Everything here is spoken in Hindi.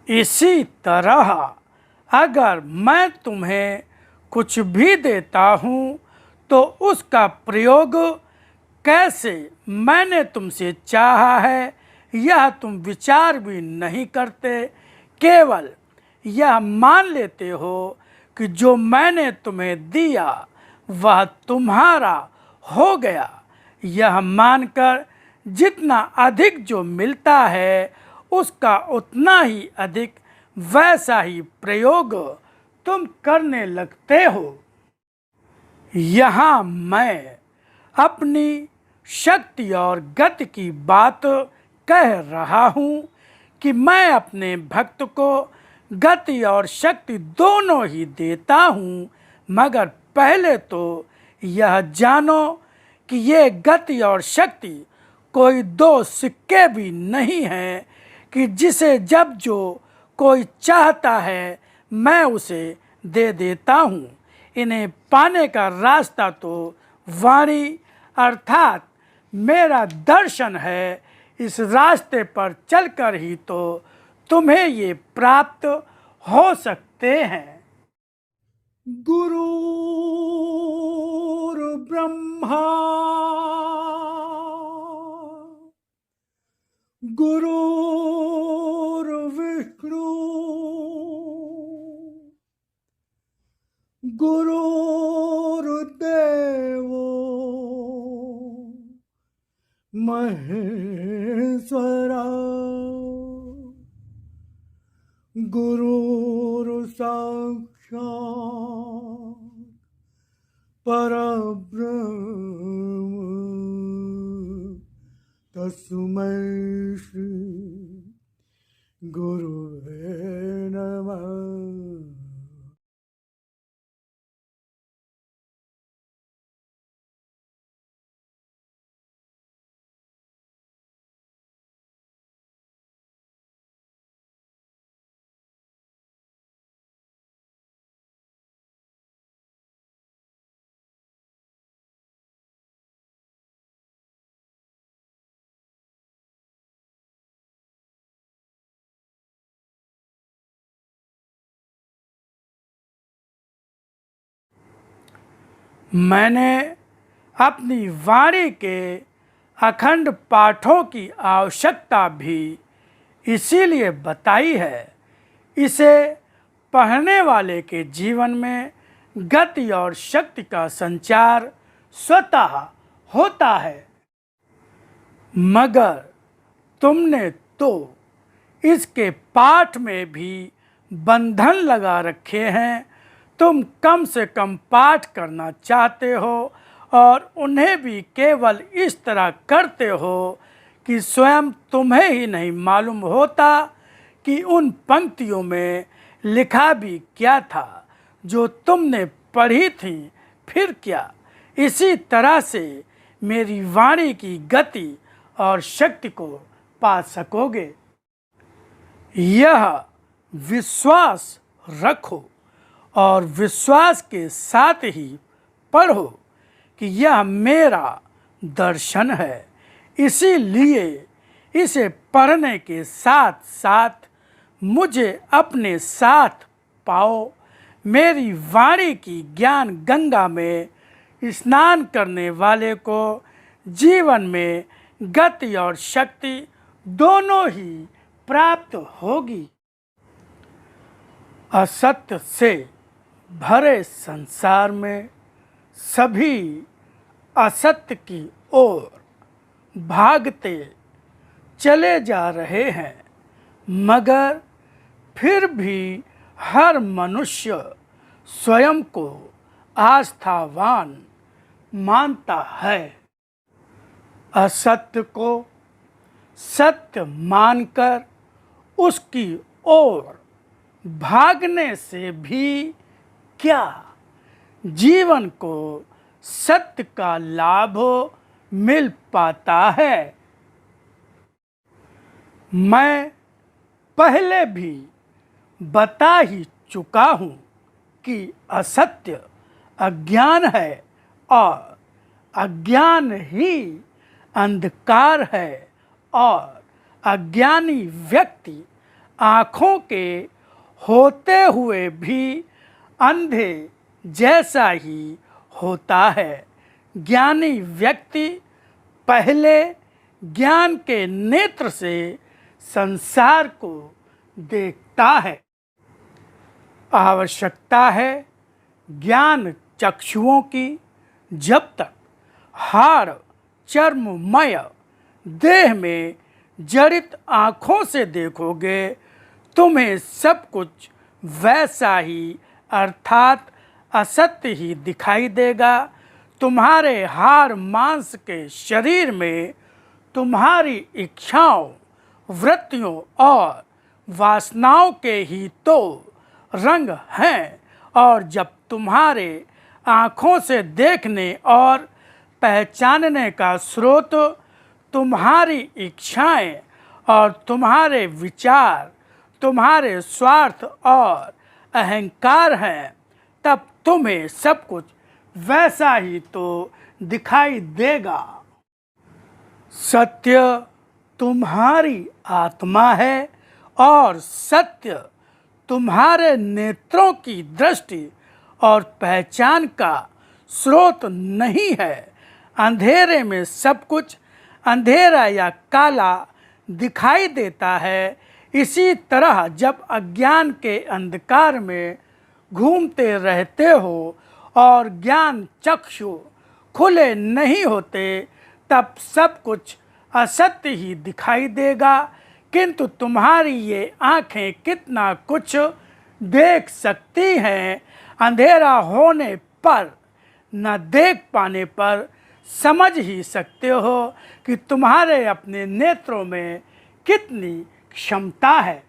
इसी तरह अगर मैं तुम्हें कुछ भी देता हूँ तो उसका प्रयोग कैसे मैंने तुमसे चाहा है यह तुम विचार भी नहीं करते, केवल यह मान लेते हो कि जो मैंने तुम्हें दिया वह तुम्हारा हो गया। यह मानकर जितना अधिक जो मिलता है उसका उतना ही अधिक वैसा ही प्रयोग तुम करने लगते हो। यहाँ मैं अपनी शक्ति और गति की बात कह रहा हूँ कि मैं अपने भक्त को गति और शक्ति दोनों ही देता हूँ, मगर पहले तो यह जानो कि ये गति और शक्ति कोई दो सिक्के भी नहीं हैं कि जिसे जब जो कोई चाहता है मैं उसे दे देता हूँ। इन्हें पाने का रास्ता तो वाणी अर्थात मेरा दर्शन है। इस रास्ते पर चलकर ही तो तुम्हें ये प्राप्त हो सकते हैं। गुरुर्ब्रह्मा गुरुर्विष्णु गुरुर्देवो महेश्वरा गुरुर्साक्षात् परब्रह्म तस्मै श्री गुरुवे नमः। मैंने अपनी वाणी के अखंड पाठों की आवश्यकता भी इसीलिए बताई है। इसे पढ़ने वाले के जीवन में गति और शक्ति का संचार स्वतः होता है, मगर तुमने तो इसके पाठ में भी बंधन लगा रखे हैं। तुम कम से कम पाठ करना चाहते हो और उन्हें भी केवल इस तरह करते हो कि स्वयं तुम्हें ही नहीं मालूम होता कि उन पंक्तियों में लिखा भी क्या था जो तुमने पढ़ी थी। फिर क्या इसी तरह से मेरी वाणी की गति और शक्ति को पा सकोगे? यह विश्वास रखो और विश्वास के साथ ही पढ़ो कि यह मेरा दर्शन है। इसीलिए इसे पढ़ने के साथ साथ मुझे अपने साथ पाओ। मेरी वाणी की ज्ञान गंगा में स्नान करने वाले को जीवन में गति और शक्ति दोनों ही प्राप्त होगी। असत्य से भरे संसार में सभी असत्य की ओर भागते चले जा रहे हैं, मगर फिर भी हर मनुष्य स्वयं को आस्थावान मानता है। असत्य को सत्य मानकर उसकी ओर भागने से भी क्या जीवन को सत्य का लाभ मिल पाता है? मैं पहले भी बता ही चुका हूँ कि असत्य अज्ञान है और अज्ञान ही अंधकार है और अज्ञानी व्यक्ति आँखों के होते हुए भी अंधे जैसा ही होता है। ज्ञानी व्यक्ति पहले ज्ञान के नेत्र से संसार को देखता है। आवश्यकता है ज्ञान चक्षुओं की। जब तक हाड़ चर्ममय देह में जड़ित आँखों से देखोगे, तुम्हें सब कुछ वैसा ही अर्थात असत्य ही दिखाई देगा। तुम्हारे हाड़ मांस के शरीर में तुम्हारी इच्छाओं, वृत्तियों और वासनाओं के ही तो रंग हैं, और जब तुम्हारे आँखों से देखने और पहचानने का स्रोत तुम्हारी इच्छाएं और तुम्हारे विचार, तुम्हारे स्वार्थ और अहंकार हैं, तब तुम्हें सब कुछ वैसा ही तो दिखाई देगा। सत्य तुम्हारी आत्मा है और सत्य तुम्हारे नेत्रों की दृष्टि और पहचान का स्रोत नहीं है। अंधेरे में सब कुछ अंधेरा या काला दिखाई देता है। इसी तरह जब अज्ञान के अंधकार में घूमते रहते हो और ज्ञान चक्षु खुले नहीं होते, तब सब कुछ असत्य ही दिखाई देगा। किंतु तुम्हारी ये आँखें कितना कुछ देख सकती हैं। अंधेरा होने पर, न देख पाने पर समझ ही सकते हो कि तुम्हारे अपने नेत्रों में कितनी क्षमता है।